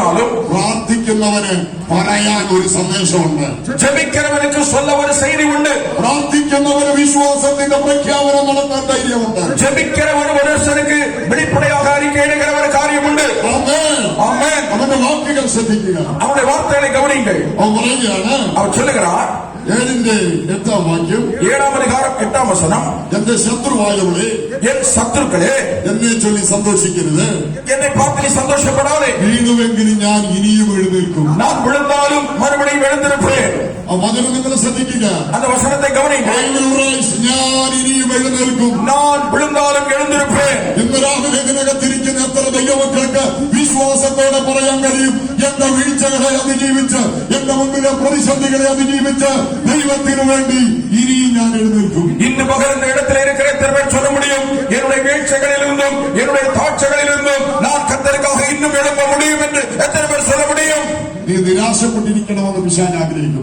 எழுப்பினாலும் പ്രാർത്ഥിക്കുന്നവന് പറയാൻ ഒരു സന്ദേശമുണ്ട്. ஜெபிக்கிறவனுக்கு சொல்ல ஒரு செய்தி உண்டு. പ്രാർത്ഥിക്കുന്നവന് വിശ്വാസത്തിന്റെ പ്രഖ്യാപനം നടത്താൻ ധൈര്യമുണ്ട്. ஜெபிக்கிறவன் மனுஷனுக்கு வெளிப்படையாக அறிக்கையிடுகிற ஒரு காரியம் உண்டு. ആമേൻ. ஆமென். അവന്റെ വാക്കുകൾ ശ്രദ്ധിക്കുക. அவனுடைய வார்த்தைகளை கவனியுங்கள். അവൻ പറയുകയാണ്, அவர் சொல்லுகிறார் 7-8 വാക്യം, 7-ാം അധികാരം 8-ാം വചനം, എന്റെ ശത്രുവായവളെ, என் சத்துருக்களே എന്നെ ചൊല്ലി സന്തോഷിക്കരുത്. என்னை பார்த்து நீ சந்தோஷப்படாதே. വീണുവെങ്കിലും ഞാൻ ഇനിയും എഴുന്നേൽക്കും. நான் விழுந்தாலும் மறுபடியும் எழுந்திருப்பேன். ആ വചനം നിങ്ങൾ ശ്രദ്ധിക്കുക. அந்த வசனத்தை கவனியுங்கள். ഞാൻ ഇനിയും എഴുന്നേൽക്കും. நான் விழுந்தாலும் எழுந்திருப்பேன். ഇന്ന് രാവിലെ ഇതിനകത്തിരിക്കുന്ന എത്ര ദൈവമക്കൾക്ക് വിശ്വാസത്തോടെ പറയാൻ കഴിയും, എന്റെ വീഴ്ചകളെ അതിജീവിച്ച്, എന്റെ മുമ്പിലെ പ്രതിസന്ധികളെ അതിജീവിച്ച് ദൈവത്തിനു വേണ്ടി ഇനിയും ഞാൻ എഴുന്നേൽക്കും. இன்று பகல் இந்த இடத்தில் இருக்கிற எத்தனை பேர் சொல்ல முடியும், என்னுடைய வீழ்ச்சிகளிலிருந்தும் என்னுடைய தாழ்ச்சிகளிலிருந்தும் நான் கர்த்தருக்காக இன்னும் எழும்ப முடியும் என்று எத்தனை பேர் சொல்ல முடியும்? നീ നിരാശപ്പെട്ടിരിക്കണമെന്ന് പിശാച് ആഗ്രഹിക്കും.